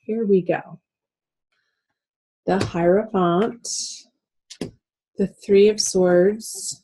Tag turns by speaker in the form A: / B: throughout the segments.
A: here we go. The Hierophant, the Three of Swords,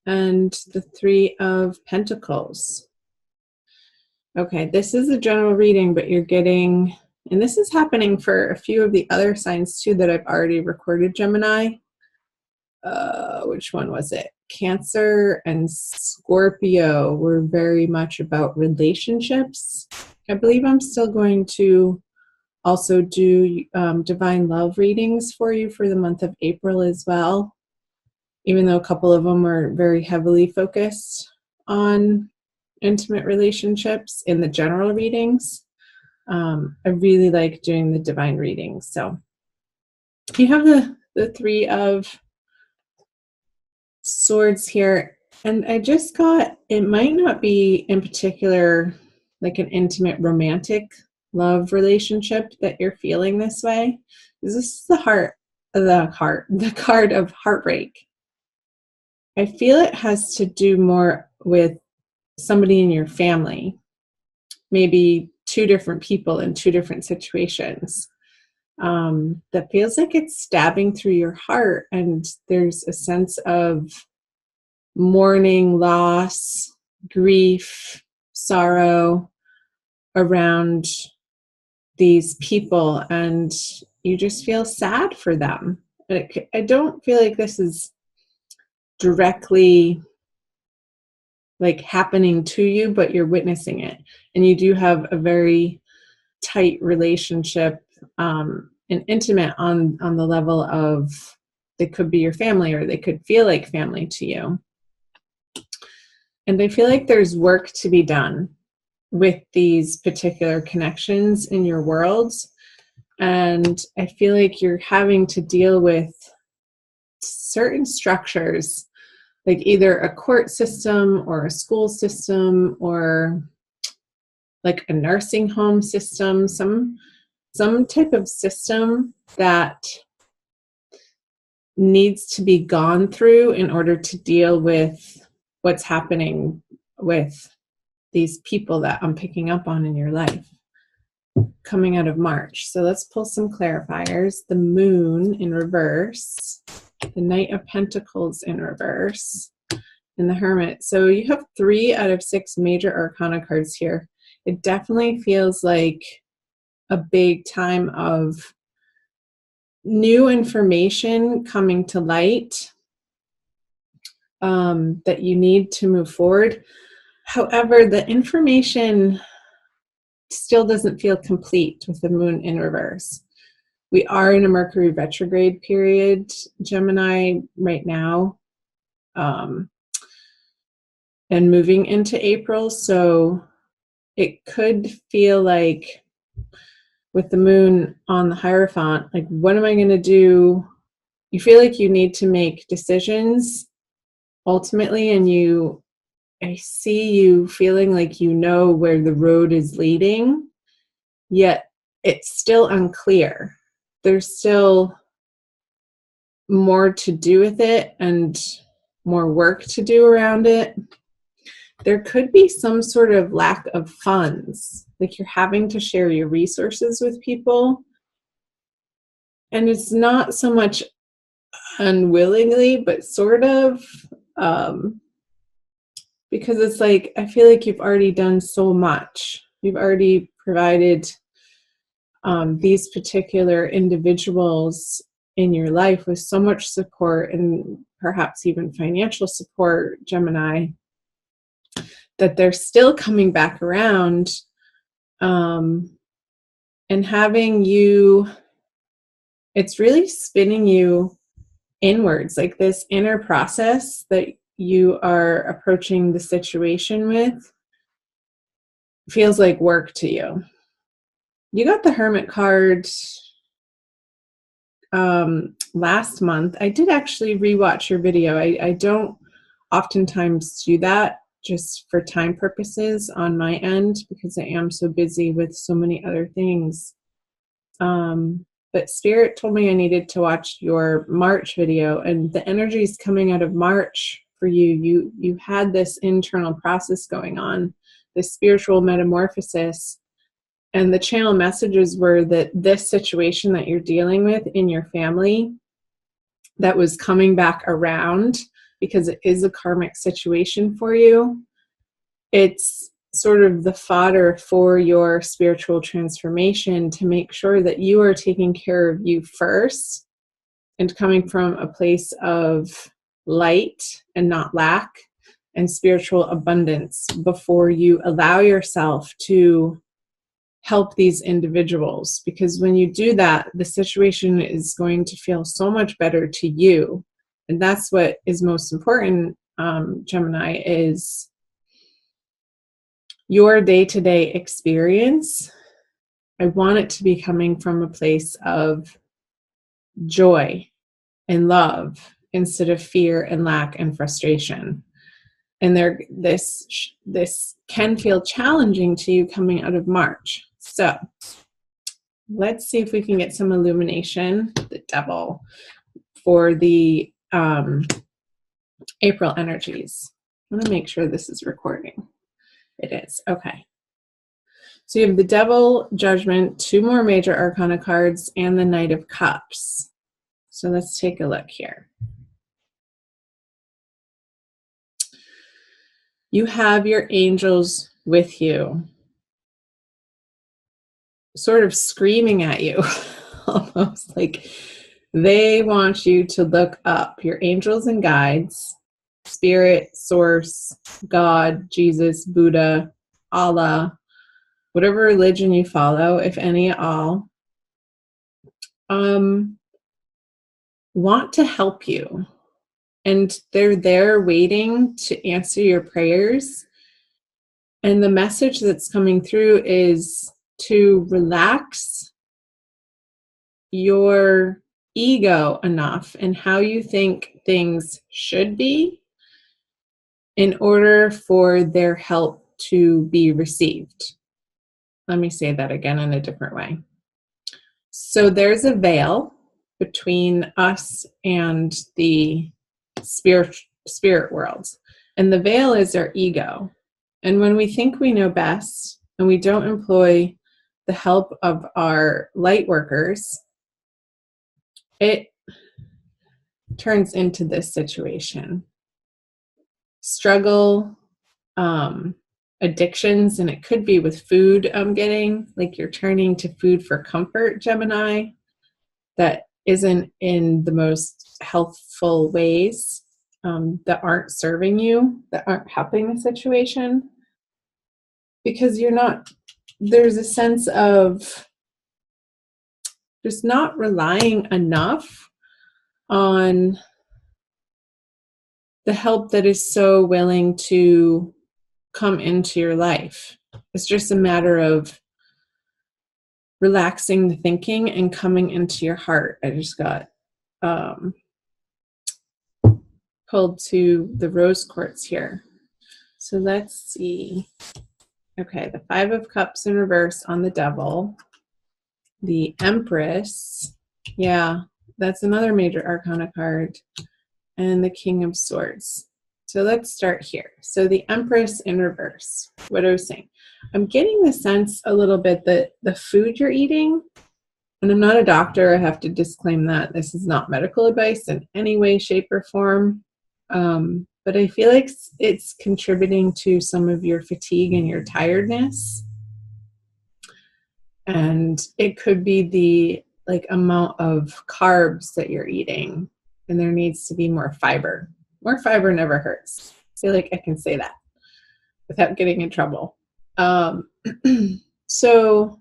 A: and the Three of Pentacles. Okay, this is a general reading, but you're getting, and this is happening for a few of the other signs too that I've already recorded, Gemini. Which one was it? Cancer and Scorpio were very much about relationships. I believe I'm still going to also do divine love readings for you for the month of April as well, even though a couple of them are very heavily focused on intimate relationships in the general readings. I really like doing the divine readings. So you have the Three of Swords here, and I just got, it might not be in particular like an intimate romantic love relationship that you're feeling this way. This is the card of heartbreak. I feel it has to do more with somebody in your family, maybe two different people in two different situations. That feels like it's stabbing through your heart, and there's a sense of mourning, loss, grief, sorrow around these people, and you just feel sad for them. I don't feel like this is directly like happening to you, but you're witnessing it, and you do have a very tight relationship and intimate on the level of, they could be your family or they could feel like family to you. And I feel like there's work to be done with these particular connections in your worlds, and I feel like you're having to deal with certain structures, like either a court system or a school system or like a nursing home system, some type of system that needs to be gone through in order to deal with what's happening with these people that I'm picking up on in your life coming out of March. So let's pull some clarifiers. The Moon in reverse, the Knight of Pentacles in reverse, and the Hermit. So you have 3 out of 6 major arcana cards here. It definitely feels like a big time of new information coming to light that you need to move forward. However, the information still doesn't feel complete with the Moon in reverse. We are in a Mercury retrograde period, Gemini, right now, and moving into April. So it could feel like, with the Moon on the Hierophant, like, what am I going to do? You feel like you need to make decisions ultimately, and I see you feeling like you know where the road is leading, yet it's still unclear. There's still more to do with it and more work to do around it. There could be some sort of lack of funds, like you're having to share your resources with people. And it's not so much unwillingly, but sort of, because it's like, I feel like you've already done so much. You've already provided these particular individuals in your life with so much support, and perhaps even financial support, Gemini, that they're still coming back around, and having you, it's really spinning you inwards, like this inner process that you are approaching the situation with feels like work to you. You got the Hermit card last month. I did actually rewatch your video. I don't oftentimes do that, just for time purposes on my end, because I am so busy with so many other things. But Spirit told me I needed to watch your March video, and the energies coming out of March for you, you had this internal process going on, this spiritual metamorphosis, And the channel messages were that this situation that you're dealing with in your family that was coming back around, because it is a karmic situation for you, it's sort of the fodder for your spiritual transformation to make sure that you are taking care of you first and coming from a place of light and not lack and spiritual abundance before you allow yourself to help these individuals. Because when you do that, the situation is going to feel so much better to you. And that's what is most important, Gemini, is your day-to-day experience. I want it to be coming from a place of joy and love instead of fear and lack and frustration. And this can feel challenging to you coming out of March. So let's see if we can get some illumination, the devil, for the April energies. I want to make sure this is recording. It is. Okay. So you have the Devil, Judgment, 2 more major arcana cards, and the Knight of Cups. So let's take a look here. You have your angels with you, sort of screaming at you, almost like they want you to look up. Your angels and guides, Spirit, Source, God, Jesus, Buddha, Allah, whatever religion you follow, if any at all, want to help you. And they're there waiting to answer your prayers. And the message that's coming through is to relax your ego enough and how you think things should be in order for their help to be received. Let me say that again in a different way. So there's a veil between us and the spirit world. And the veil is our ego. And when we think we know best and we don't employ the help of our light workers, it turns into this situation. Struggle, addictions, and it could be with food. I'm getting like you're turning to food for comfort, Gemini, that isn't in the most healthful ways, that aren't serving you, that aren't helping the situation, because there's a sense of just not relying enough on the help that is so willing to come into your life. It's just a matter of relaxing the thinking and coming into your heart. I just got pulled to the rose quartz here. So let's see. Okay, the 5 of Cups in reverse on the Devil. The Empress. Yeah, that's another major arcana card. And the King of Swords. So let's start here. So the Empress in reverse. What I was saying. I'm getting the sense a little bit that the food you're eating, and I'm not a doctor, I have to disclaim that. This is not medical advice in any way, shape, or form. But I feel like it's contributing to some of your fatigue and your tiredness. And it could be the amount of carbs that you're eating. And there needs to be more fiber. More fiber never hurts. I feel like I can say that without getting in trouble. So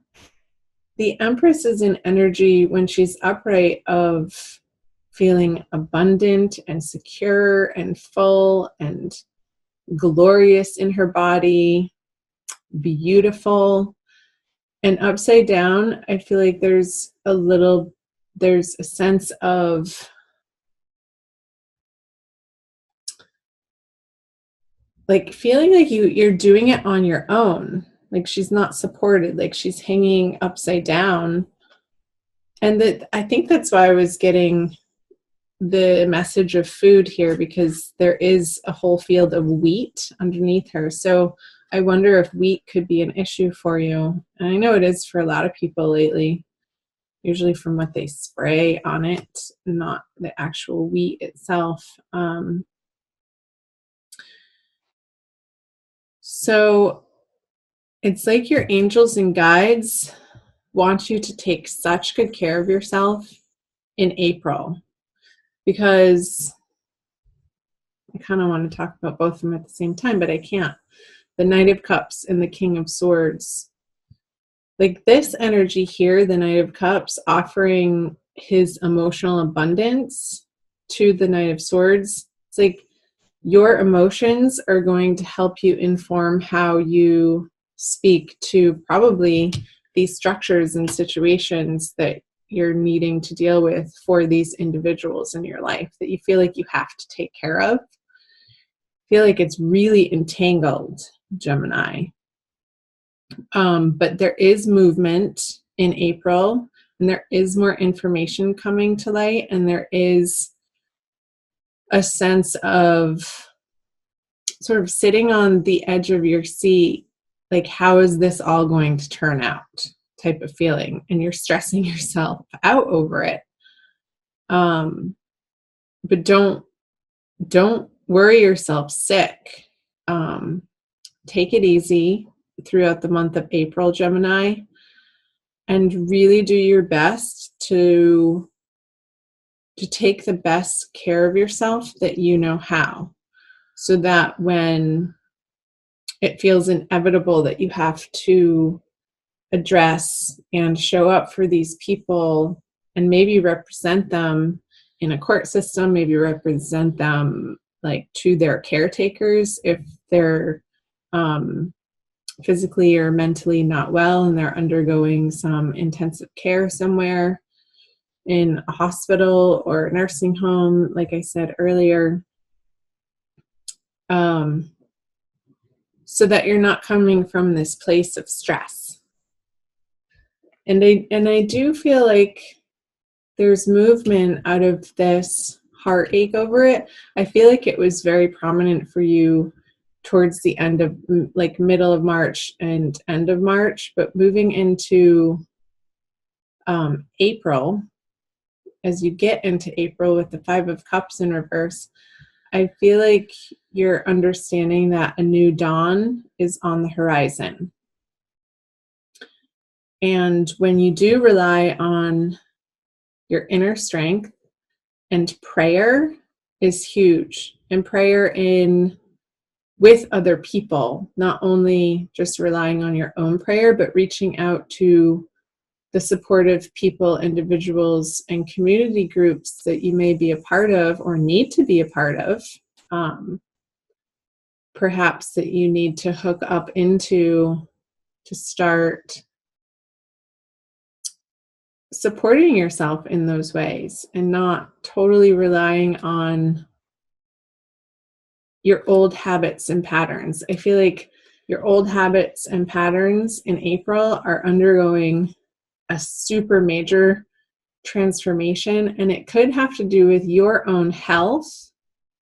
A: the Empress is in energy when she's upright of feeling abundant and secure and full and glorious in her body, beautiful. And upside down, I feel like there's a sense of like feeling like you're doing it on your own. Like she's not supported, like she's hanging upside down. And I think that's why I was getting the message of food here, because there is a whole field of wheat underneath her. So I wonder if wheat could be an issue for you. And I know it is for a lot of people lately, usually from what they spray on it, not the actual wheat itself. So it's like your angels and guides want you to take such good care of yourself in April, because I kind of want to talk about both of them at the same time, but I can't. The Knight of Cups and the King of Swords. Like this energy here, the Knight of Cups, offering his emotional abundance to the Knight of Swords. It's like your emotions are going to help you inform how you speak to probably these structures and situations that you're needing to deal with for these individuals in your life that you feel like you have to take care of. I feel like it's really entangled, Gemini. But there is movement in April, and there is more information coming to light, and there is a sense of sort of sitting on the edge of your seat, like, how is this all going to turn out type of feeling, and you're stressing yourself out over it. But don't worry yourself sick. Take it easy throughout the month of April, Gemini, and really do your best to take the best care of yourself that you know how, so that when it feels inevitable that you have to address and show up for these people and maybe represent them in a court system, maybe represent them like to their caretakers if they're physically or mentally not well and they're undergoing some intensive care somewhere in a hospital or a nursing home, like I said earlier, so that you're not coming from this place of stress. And I do feel like there's movement out of this heartache over it. I feel like it was very prominent for you towards the end of, like, middle of March and end of March, but moving into April, as you get into April with the Five of Cups in reverse, I feel like you're understanding that a new dawn is on the horizon. And when you do rely on your inner strength, and prayer is huge, and prayer with other people, not only just relying on your own prayer, but reaching out to the supportive people, individuals, and community groups that you may be a part of or need to be a part of. Perhaps that you need to hook up into to start supporting yourself in those ways and not totally relying on your old habits and patterns. I feel like your old habits and patterns in April are undergoing a super major transformation, and it could have to do with your own health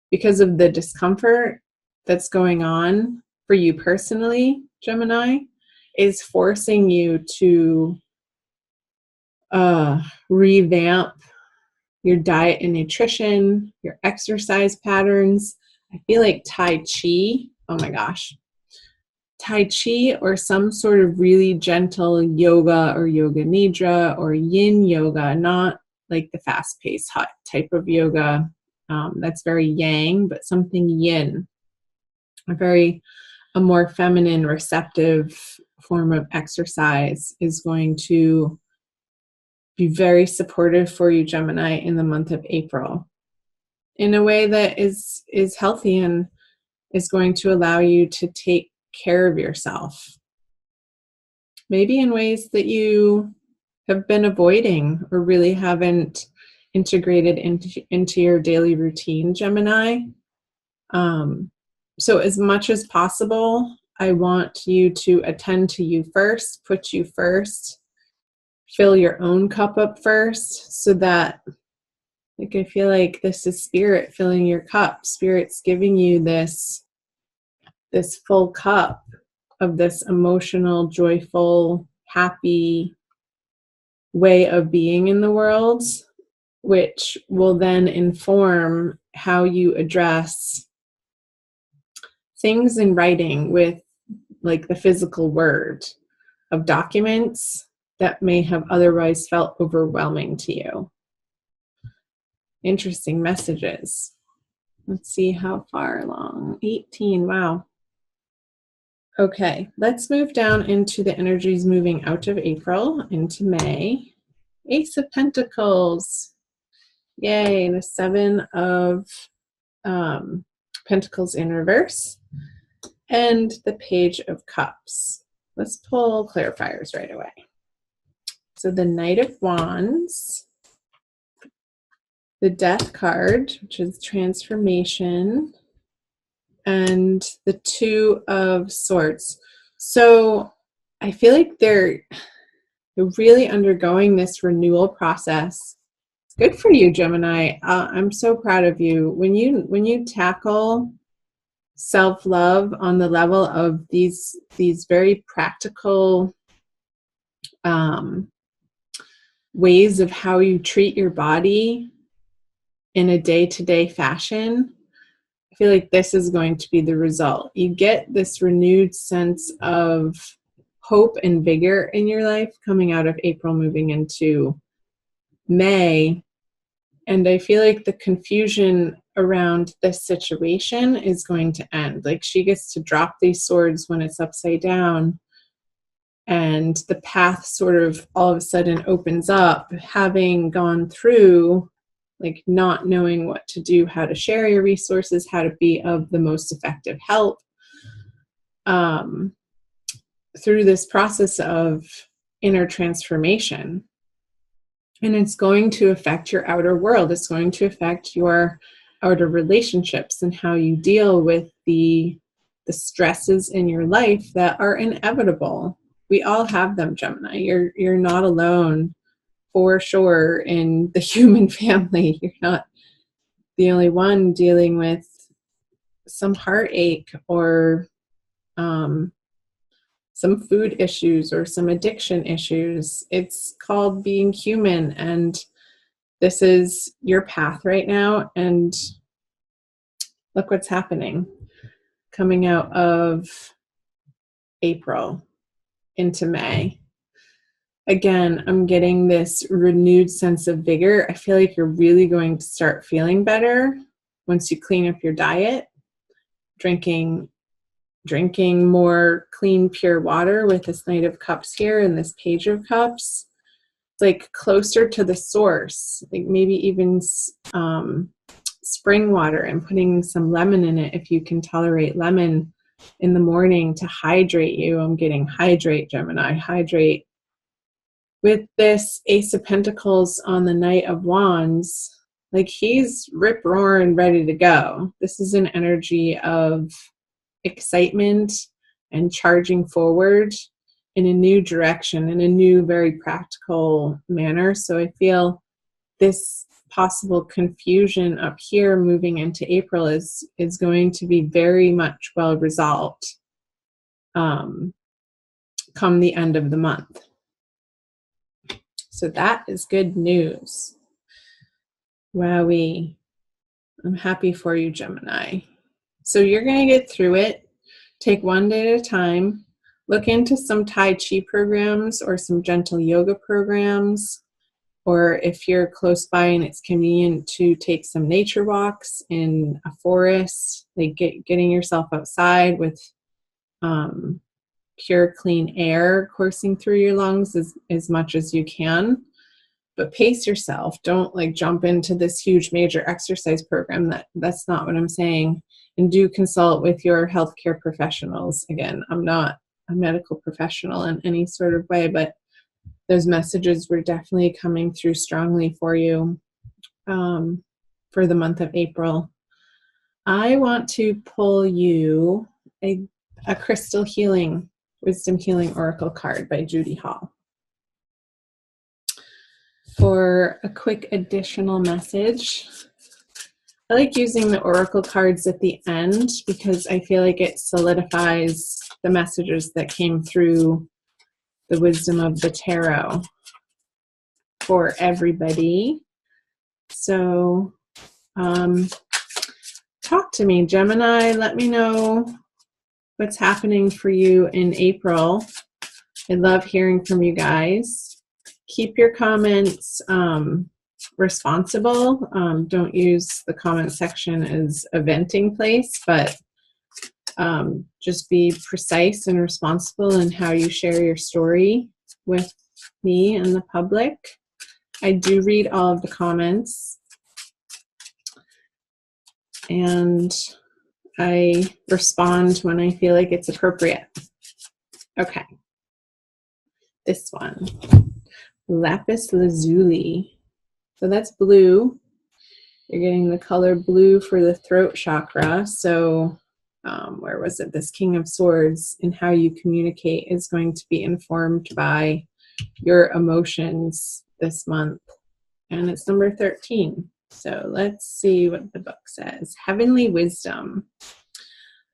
A: because of the discomfort that's going on for you personally. Gemini is forcing you to revamp your diet and nutrition, your exercise patterns. I feel like Tai Chi, oh my gosh, Tai Chi or some sort of really gentle yoga or yoga nidra or yin yoga, not like the fast-paced hot type of yoga that's very yang, but something yin, a more feminine, receptive form of exercise is going to be very supportive for you, Gemini, in the month of April, in a way that is healthy and is going to allow you to take care of yourself. Maybe in ways that you have been avoiding or really haven't integrated into your daily routine, Gemini. So as much as possible, I want you to attend to you first, put you first, fill your own cup up first, so that, like, I feel like this is spirit filling your cup. Spirit's giving you this full cup of this emotional, joyful, happy way of being in the world, which will then inform how you address things in writing with like the physical word of documents that may have otherwise felt overwhelming to you. Interesting messages. Let's see how far along. 18, wow. Okay, let's move down into the energies moving out of April into May. Ace of Pentacles. Yay, the Seven of Pentacles in reverse. And the Page of Cups. Let's pull clarifiers right away. So the Knight of Wands, the Death card, which is transformation, and the Two of Swords. So I feel like they're really undergoing this renewal process. Good for you, Gemini. I'm so proud of you. When you tackle self-love on the level of these very practical ways of how you treat your body in a day-to-day fashion, I feel like this is going to be the result. You get this renewed sense of hope and vigor in your life coming out of April, moving into May. And I feel like the confusion around this situation is going to end. Like she gets to drop these swords when it's upside down, and the path sort of all of a sudden opens up, having gone through like not knowing what to do, how to share your resources, how to be of the most effective help through this process of inner transformation. And it's going to affect your outer world. It's going to affect your outer relationships and how you deal with the stresses in your life that are inevitable. We all have them, Gemini. You're not alone for sure in the human family. You're not the only one dealing with some heartache or some food issues or some addiction issues. It's called being human, and this is your path right now. And look what's happening coming out of April into May. Again, I'm getting this renewed sense of vigor. I feel like you're really going to start feeling better once you clean up your diet, drinking more clean, pure water with this Knight of Cups here and this Page of Cups. It's like closer to the source, like maybe even spring water and putting some lemon in it if you can tolerate lemon in the morning to hydrate you. I'm getting hydrate, Gemini, hydrate. With this Ace of Pentacles on the Knight of Wands, like he's rip-roaring ready to go. This is an energy of excitement and charging forward in a new direction, in a new, very practical manner. So I feel this possible confusion up here moving into April is going to be very much well resolved come the end of the month. So that is good news. Wowee. I'm happy for you, Gemini. So you're going to get through it. Take one day at a time. Look into some Tai Chi programs or some gentle yoga programs. Or if you're close by and it's convenient to take some nature walks in a forest, like getting yourself outside with pure, clean air coursing through your lungs as much as you can. But pace yourself. Don't like jump into this huge major exercise program. That's not what I'm saying. And do consult with your healthcare professionals. Again, I'm not a medical professional in any sort of way, but those messages were definitely coming through strongly for you for the month of April. I want to pull you a crystal healing, wisdom healing oracle card by Judy Hall for a quick additional message I like using the oracle cards at the end because I feel like it solidifies the messages that came through the wisdom of the tarot for everybody. So talk to me, Gemini. Let me know what's happening for you in April. I love hearing from you guys. Keep your comments responsible. Don't use the comment section as a venting place, but just be precise and responsible in how you share your story with me and the public. I do read all of the comments, and I respond when I feel like it's appropriate. Okay. This one, lapis lazuli. So that's blue. You're getting the color blue for the throat chakra. So where was it? This King of Swords and how you communicate is going to be informed by your emotions this month. And it's number 13. So let's see what the book says. Heavenly Wisdom.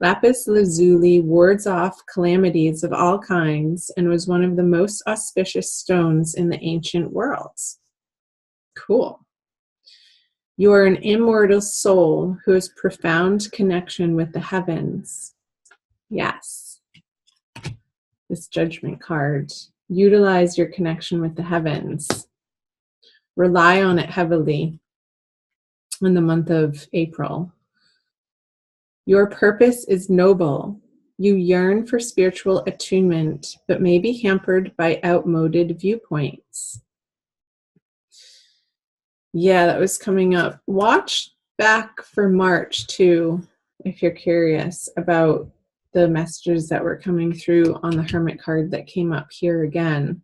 A: Lapis lazuli wards off calamities of all kinds and was one of the most auspicious stones in the ancient worlds. Cool. You are an immortal soul who has profound connection with the heavens. Yes. This judgment card. Utilize your connection with the heavens. Rely on it heavily in the month of April. Your purpose is noble. You yearn for spiritual attunement, but may be hampered by outmoded viewpoints. Yeah, that was coming up. Watch back for March too, if you're curious about the messages that were coming through on the Hermit card that came up here again.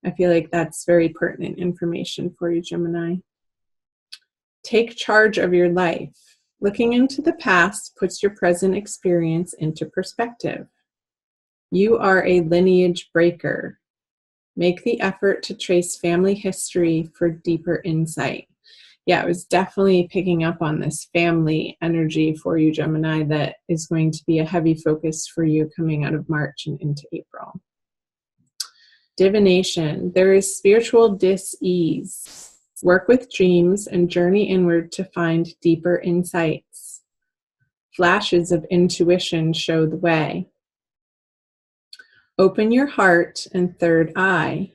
A: I feel like that's very pertinent information for you, Gemini. Take charge of your life. Looking into the past puts your present experience into perspective. You are a lineage breaker. Make the effort to trace family history for deeper insight. Yeah, I was definitely picking up on this family energy for you, Gemini, that is going to be a heavy focus for you coming out of March and into April. Divination. There is spiritual dis-ease. Work with dreams and journey inward to find deeper insights. Flashes of intuition show the way. Open your heart and third eye.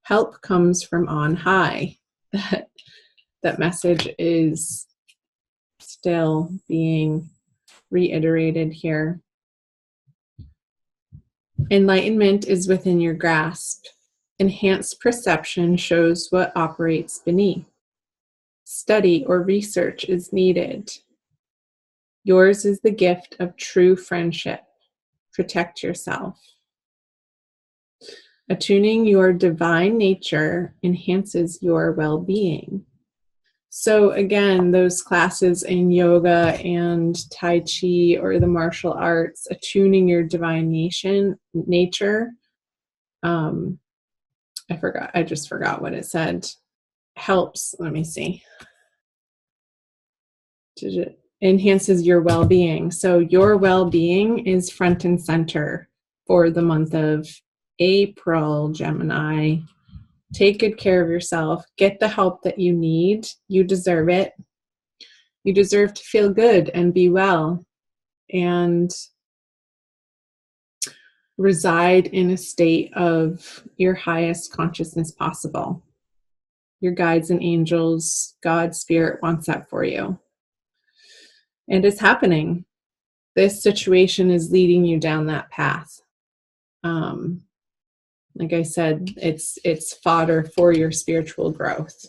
A: Help comes from on high. That message is still being reiterated here. Enlightenment is within your grasp. Enhanced perception shows what operates beneath. Study or research is needed. Yours is the gift of true friendship. Protect yourself. Attuning your divine nature enhances your well-being. So again, those classes in yoga and Tai Chi or the martial arts, attuning your divine nature. I just forgot what it said. Helps, let me see. Enhances your well-being. So your well-being is front and center for the month of April, Gemini. Take good care of yourself. Get the help that you need. You deserve it. You deserve to feel good and be well and reside in a state of your highest consciousness possible. Your guides and angels, God, Spirit wants that for you. And it's happening. This situation is leading you down that path. Like I said, it's fodder for your spiritual growth.